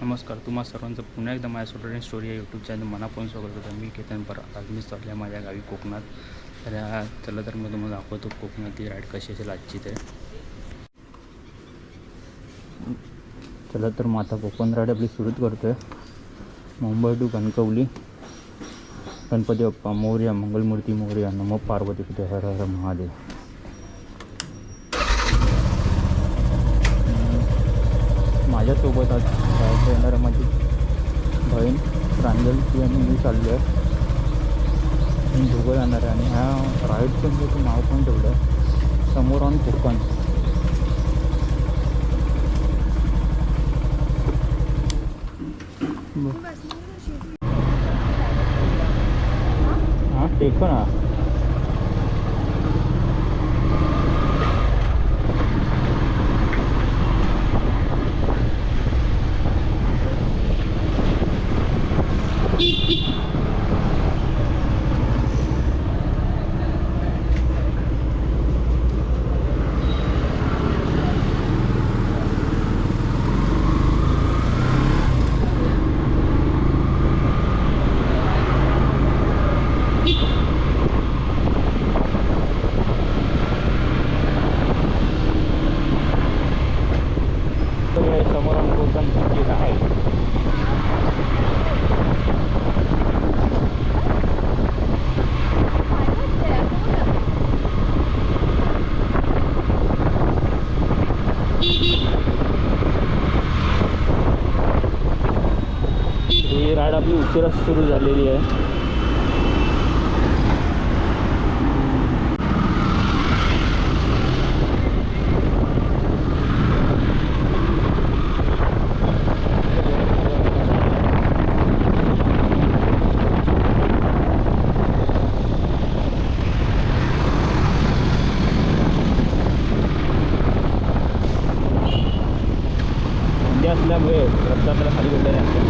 नमस्कार, तुम्हा सर्वांचं पुन्हा एकदा माझ्या स्टुडंट स्टोरी या यूट्यूब चॅनल मनापासून स्वागत होतं. मी केतन परत आज मी चालल्या माझ्या गावी कोकणात. चला तर मी तुम्हाला दाखवतो कोकणातली राईड कशी असेल आजची ते. चला तर मग आता कोकण राईड आपली सुरूच करतो आहे. मुंबई टू कणकवली. गणपती बाप्पा मोरया, मंगलमूर्ती मोरया, नमो पार्वती पिते, हर हर महादेव. माझ्यासोबत आज जायचं येणार माझी बहीण प्रांजल, ती आणि मी चाललो आहे. मी दोघं जाणार आहे आणि ह्या राईडचं म्हणजे नाव पण ठेवलं आहे समोर ऑन कोकण. हां टेक ना. समोर ऑन कोकण आहे. ही राईड आपली उशिराच सुरू झालेली आहे. असल्यामुळे रस्ता आपल्याला खाली गेलेला आहे.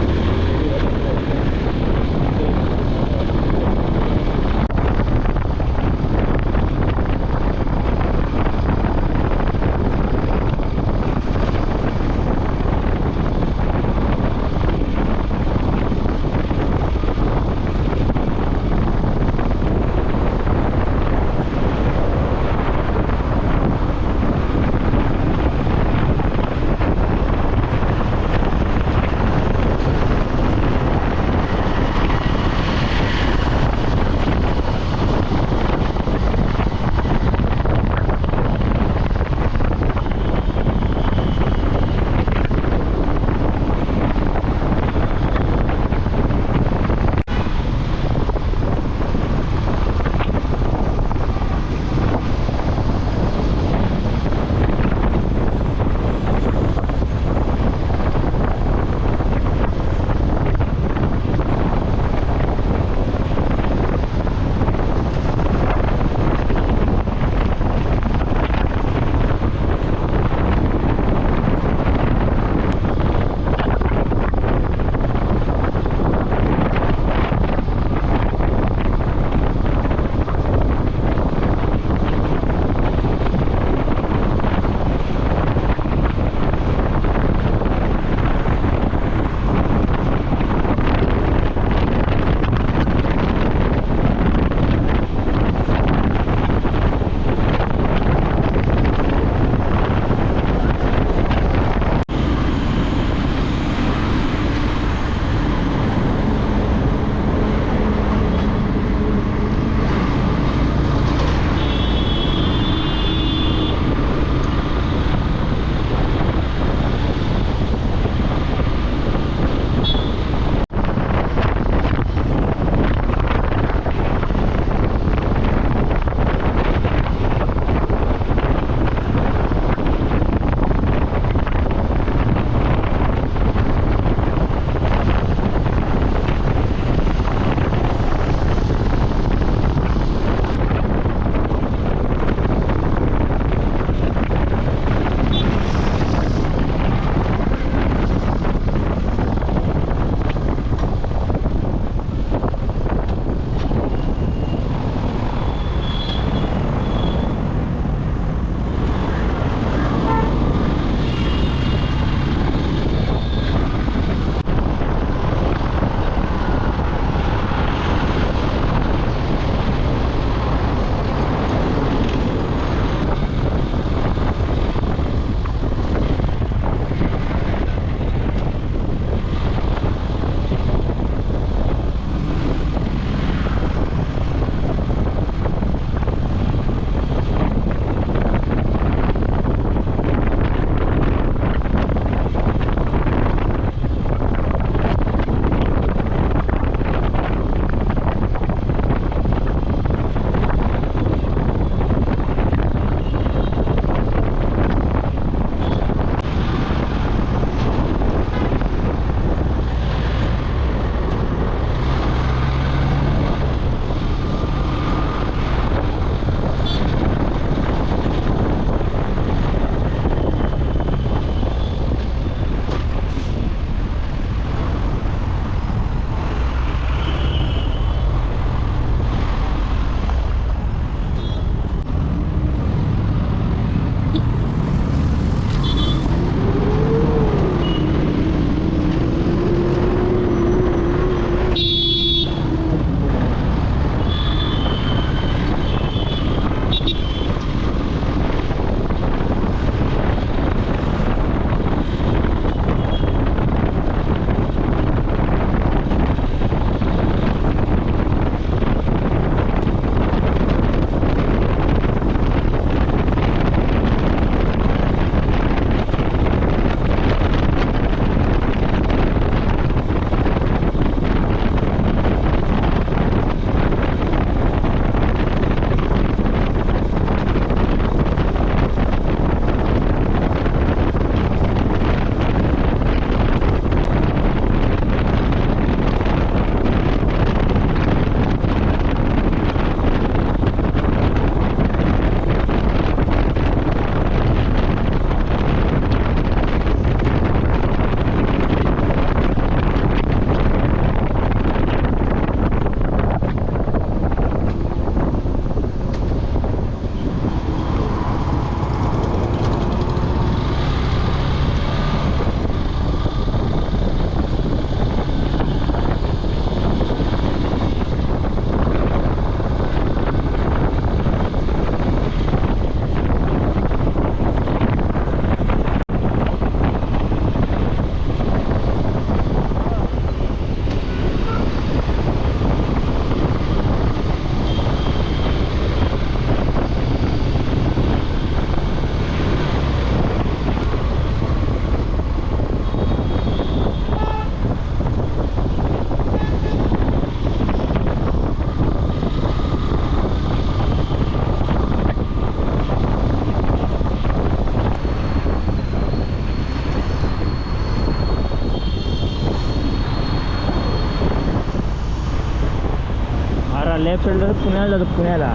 लेफ्ट साईडला पुण्याला जातो, पुण्याला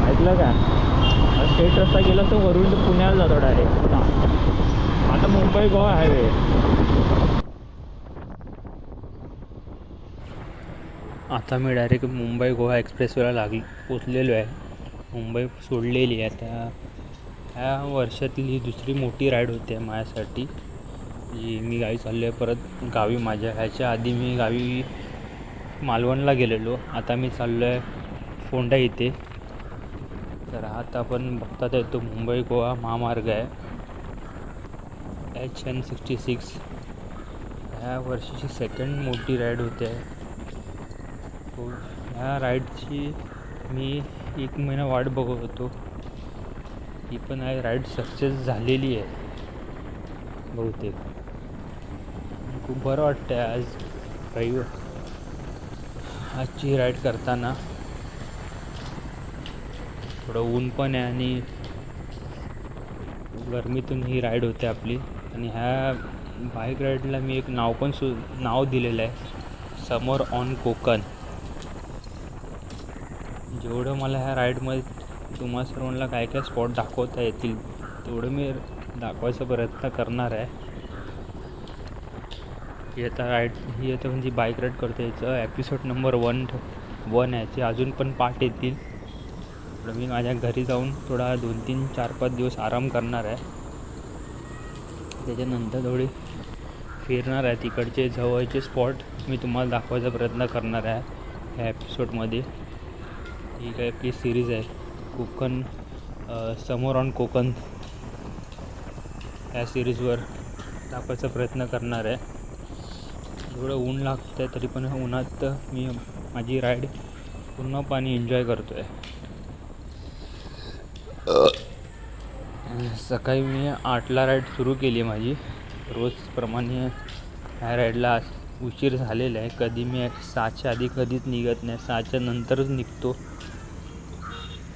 ऐकलं का? स्ट्रेट रस्ता गेला तर वरून तर पुण्याला जातो डायरेक्ट. आता मुंबई गोवा हायवे. आता मी डायरेक्ट मुंबई गोवा एक्सप्रेसवेला पोचलेलो आहे. मुंबई सोडलेली आहे. आता ह्या वर्षातली दुसरी मोठी राईड होते माझ्यासाठी, जी मी गावी चाललो आहे परत गावी माझ्या. ह्याच्या आधी मी गावी मालवणला गेलेलो. आता मी चाललो आहे फोंडा इथे. तर आता आपण बघतात आहे तो मुंबई गोवा महामार्ग आहे, HN66. ह्या वर्षीची सेकंड मोठी राईड होते आहे. ह्या राईडची मी 1 महिना वाट बघत होतो. ही पण राईड सक्सेस झालेली आहे बहुतेक. खूप बरं वाटतं आहे आज आजची राईड करताना. थोडं ऊन पण आहे आणि गरमीतून ही राईड होते आपली. आणि ह्या बाईक राईडला मी एक नाव दिलेलं आहे, समर ऑन कोकण. जेवढं मला ह्या राईडमध्ये तुम्हा सर्वांना काय काय स्पॉट दाखवता येतील तेवढं मी दाखवायचा प्रयत्न करणार आहे. ही आता म्हणजे बाईक राईड करतो याचं एपिसोड नंबर 1 याचे अजून पण पार्ट येतील. तर मी माझ्या घरी जाऊन थोडा 2-3, 4-5 दिवस आराम करणार आहे. त्याच्यानंतर थोडी फिरणार आहे. तिकडचे जवळचे स्पॉट मी तुम्हाला दाखवायचा प्रयत्न करणार आहे ह्या एपिसोडमध्ये. ही काय आपली सिरीज आहे कोकण, समर ऑन कोकण. ह्या सिरीजवर दाखवायचा प्रयत्न करणार आहे. एवढं ऊन लागतं आहे तरी पण उन्हात मी माझी राईड पूर्णपणे एन्जॉय करतो आहे. सकाळी मी 8ला राईड सुरू केली आहे माझी. रोजप्रमाणे ह्या राईडला उशीर झालेला आहे. कधी मी 6च्या आधी कधीच निघत नाही, 6च्या नंतरच निघतो.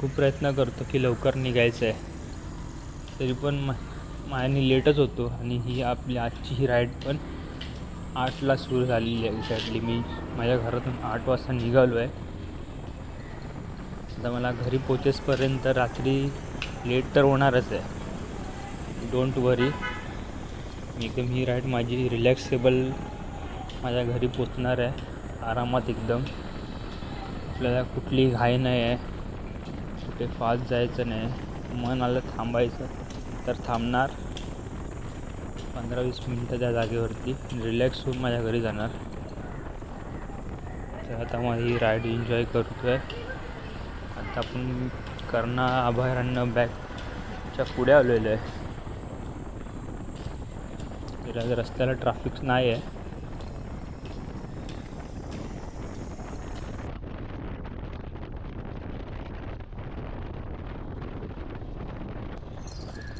खूप प्रयत्न करतो की लवकर निघायचं आहे, तरी पण माझ्याने लेटच होतो. आणि ही आपली आजची ही राईड पण 8ला सुरू झालेली आहे. एक्झॅक्टली मी माझ्या घरातून 8 वाजता निघालो आहे. आता मला घरी पोचेसपर्यंत रात्री लेट तर होणारच आहे. डोंट वरी, एकदम ही राईड माझी रिलॅक्सेबल माझ्या घरी पोचणार आहे आरामात एकदम. आपल्याला कुठली घाई नाही आहे, कुठे फास्ट जायचं नाही. मन आलं थांबायचं तर थांबणार 15-20 मिनटं त्या जागेवरती, रिलॅक्स होऊन माझ्या घरी जाणार. तर आता माझी राईड एन्जॉय करतो आहे. आता आपण कर्णा अभयारण्य बॅकच्या पुढे आलेलो आहे. रस्त्याला ट्रॅफिक नाही आहे.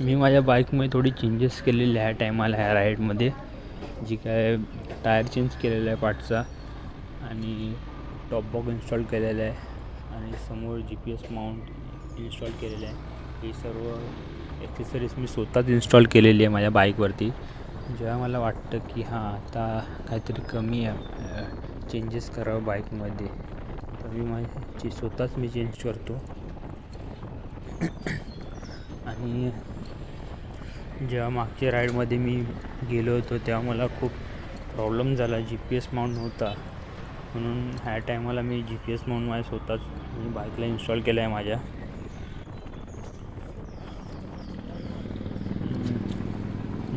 मी माझ्या बाईकमध्ये थोडी चेंजेस केलेले आहे टायमाला ह्या राईडमध्ये. जी काय टायर चेंज केलेला आहे पार्टचा, आणि टॉप बॉक्स इन्स्टॉल केलेला आहे, आणि समोर GPS माउंट इन्स्टॉल केलेलं आहे. ही सर्व ॲक्सेसरीज मी स्वतःच इन्स्टॉल केलेली आहे माझ्या बाईकवरती. जेव्हा मला वाटतं की आता काहीतरी कमी आहे, चेंजेस करावं बाईकमध्ये, तर मी स्वतःच चेंज करतो. आणि जेव्हा मागच्या राईडमध्ये मी गेलो होतो तेव्हा मला खूप प्रॉब्लेम झाला, GPS माउंट नव्हता. म्हणून ह्या टायमाला मी GPS माउंट माझ्या स्वतःच मी बाईकला इन्स्टॉल केलं आहे माझ्या.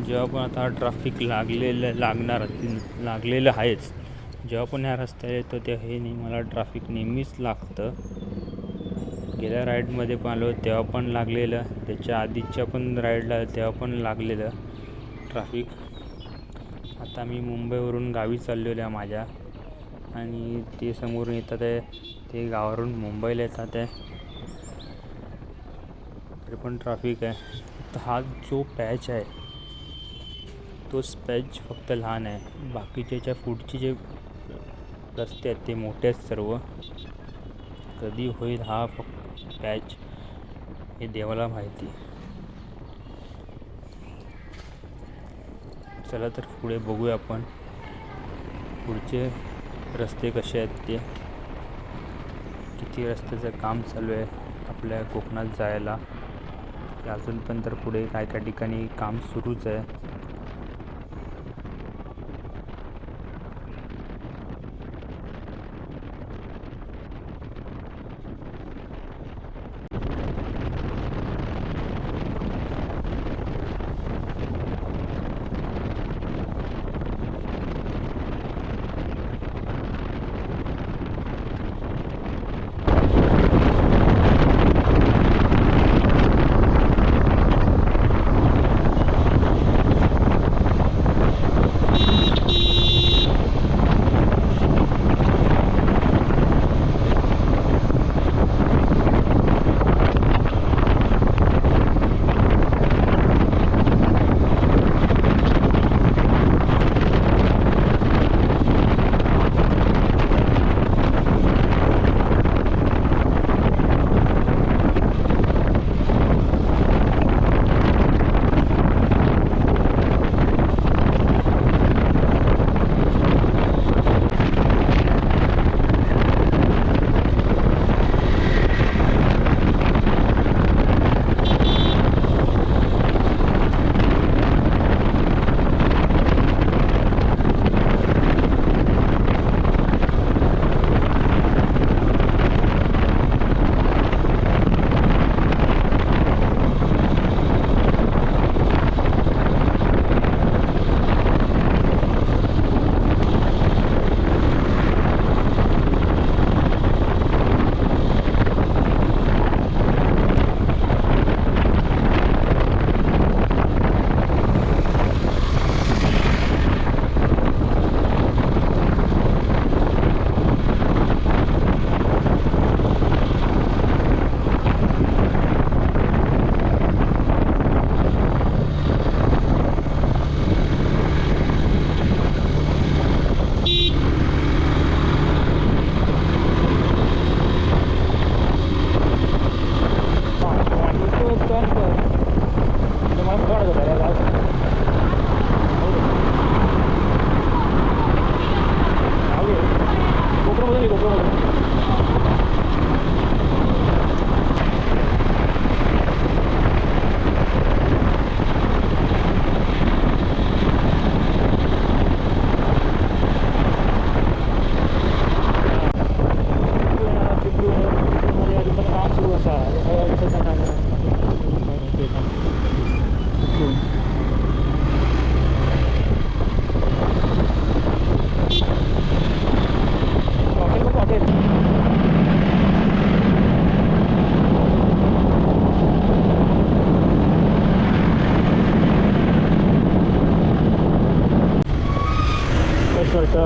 जेव्हा पण आता ट्रॅफिक लागलेलं आहेच. जेव्हा पण ह्या रस्त्यावर येतो तेव्हा हे नाही, मला ट्रॅफिक नेहमीच लागतं. गेल्या राईडमध्ये पण आलो तेव्हा पण लागलेलं, त्याच्या आधीच्या पण राईडला तेव्हा पण लागलेलं ट्रॅफिक. आता मी मुंबईवरून गावी चाललेलो आहे माझ्या, आणि ते समोरून येतात आहे, ते गावावरून मुंबईला येतात आहे, तरी पण ट्रॅफिक आहे. तर हा जो पॅच आहे तोच पॅच फक्त लहान आहे. बाकीच्या पुढचे जे रस्ते आहेत ते मोठे आहेत सर्व. कधी होईल हा फक्त पॅच हे देवाला माहिती. चला तर पुढे बघूया आपण पुढचे रस्ते कसे आहेत ते. किती रस्त्याचं काम चालू आहे आपल्या कोकणात जायला, की अजून पण तर पुढे काय काय ठिकाणी काम सुरूच आहे.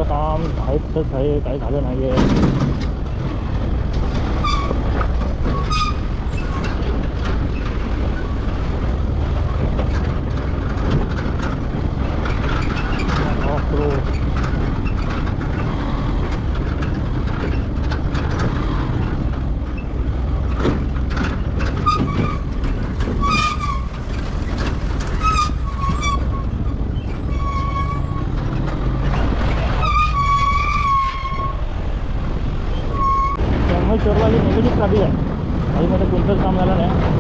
काम आहेच आहे, काही झालं नाही आहे. शहरवाली नेहमीच ट्रॅफिक आहे, आईमध्ये कोणतंच काम झालं नाही.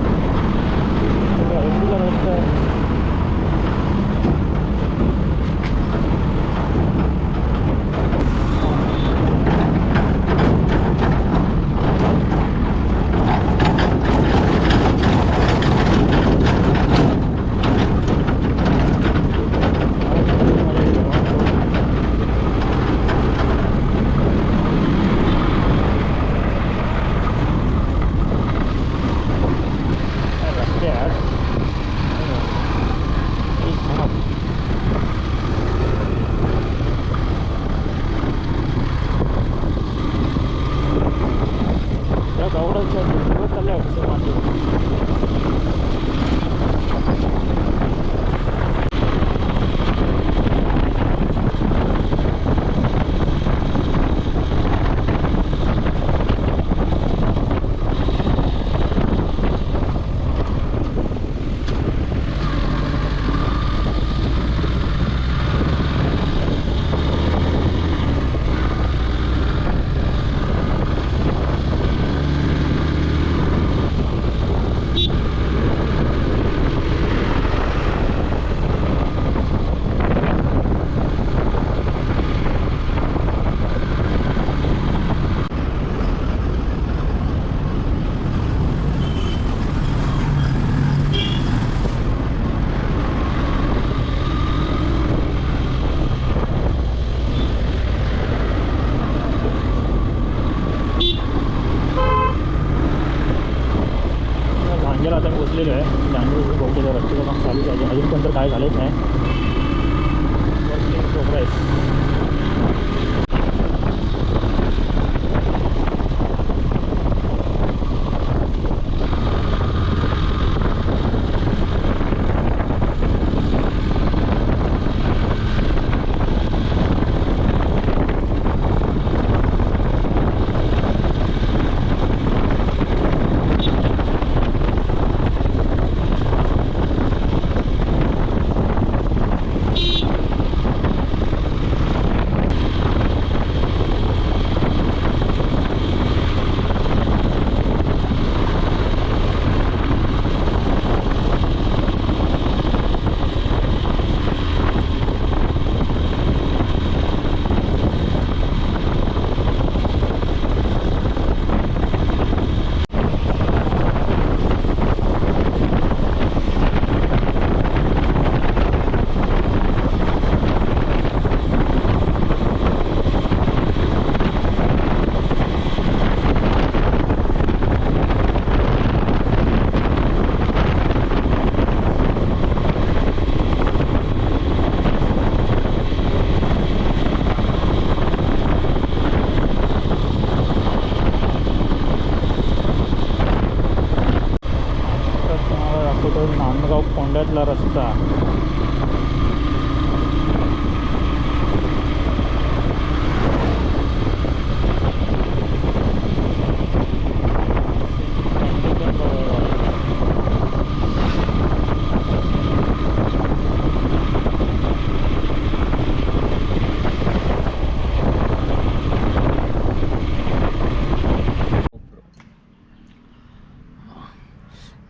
फोंड्यातला रस्ता.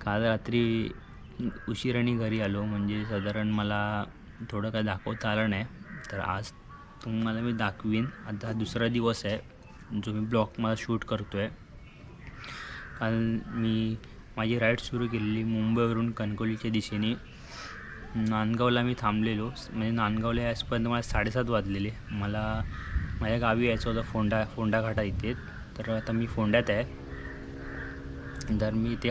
काल रात्री उशिराने घरी आलो, म्हणजे साधारण मला थोडं काय दाखवता आलं नाही. तर आज तुम्हाला मी दाखवीन. आता दुसरा दिवस आहे जो मी ब्लॉग मला शूट करतो आहे. काल मी माझी राईड सुरू केलेली मुंबईवरून कणकवलीच्या दिशेने. नांदगावला मी थांबलेलो, म्हणजे नांदगावला याचपर्यंत मला 7:30 वाजलेले. मला माझ्या गावी यायचं होतं फोंडा घाटा इथे. तर आता मी फोंड्यात आहे. तर मी इथे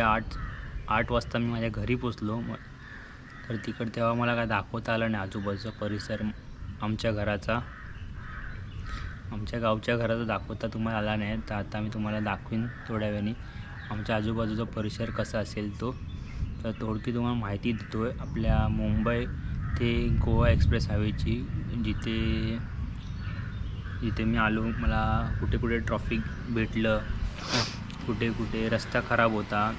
8 वाजता मी माझ्या घरी पोचलो. तर तिकडे तेव्हा मला काय दाखवता आलं नाही आजूबाजूचा परिसर. आमच्या गावच्या घराचा दाखवता तुम्हाला आला नाही. तर आता मी तुम्हाला दाखवीन थोड्या वेळाने आमच्या आजूबाजूचा परिसर कसा असेल तो. तर थोडकी तुम्हाला माहिती देतो आहे आपल्या मुंबई ते गोवा एक्सप्रेस हायवेची. जिथे मी आलो, मला कुठे कुठे ट्रॉफिक भेटलं, कुठे कुठे रस्ता खराब होता.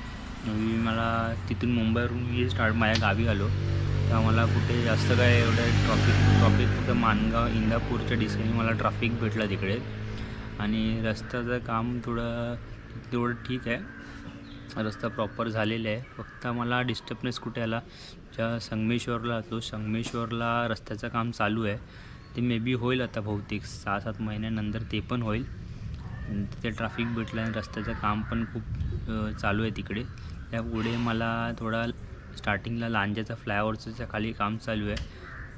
मला तिथून मुंबईवरून मी माझ्या गावी आलो तेव्हा मला कुठे जास्त काय एवढं ट्रॉफिक फक्त माणगाव इंदापूरच्या दिशेने मला ट्रॅफिक भेटलं तिकडे. आणि रस्त्याचं काम तेवढं ठीक आहे, रस्ता प्रॉपर झालेला आहे. फक्त मला डिस्टर्बनेस कुठे आला, ज्या संगमेश्वरला रस्त्याचं काम चालू आहे. ते मे बी होईल आता बहुतेक 6-7 महिन्यानंतर ते पण होईल. तिथे ट्रॅफिक भेटलं आणि रस्त्याचं काम पण खूप चालू आहे तिकडे. त्यापुढे मला थोडा स्टार्टिंगला लांजाचा फ्लायओव्हरच्या खाली काम चालू आहे,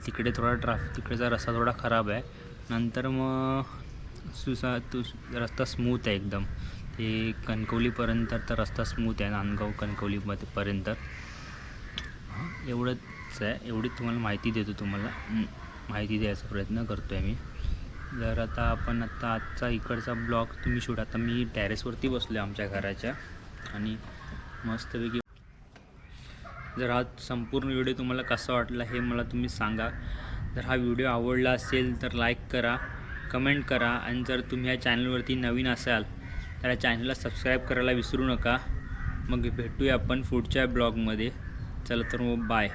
तिकडे तिकडेचा रस्ता थोडा खराब आहे. नंतर मग रस्ता स्मूथ आहे एकदम. ते कणकवलीपर्यंत तर रस्ता स्मूथ आहे, नांदगाव कणकवलीपर्यंत. एवढंच आहे, एवढी तुम्हाला माहिती देतो. माहिती द्यायचा प्रयत्न करतो आहे मी. जर आता आजचा इकडचा ब्लॉग तुम्ही शूट. आता मी टेरेसवरती बसलो आहे आमच्या घराच्या आणि मस्तपैकी. जर हा संपूर्ण व्हिडिओ तुम्हाला कसा वाटला हे मला तुम्ही सांगा. जर हा व्हिडिओ आवडला असेल तर लाईक करा, कमेंट करा. आणि जर तुम्ही या चॅनलवरती नवीन असाल तर या चॅनलला सबस्क्राईब करायला विसरू नका. मग भेटूया आपण पुढच्या ब्लॉगमध्ये. चला तर मग बाय.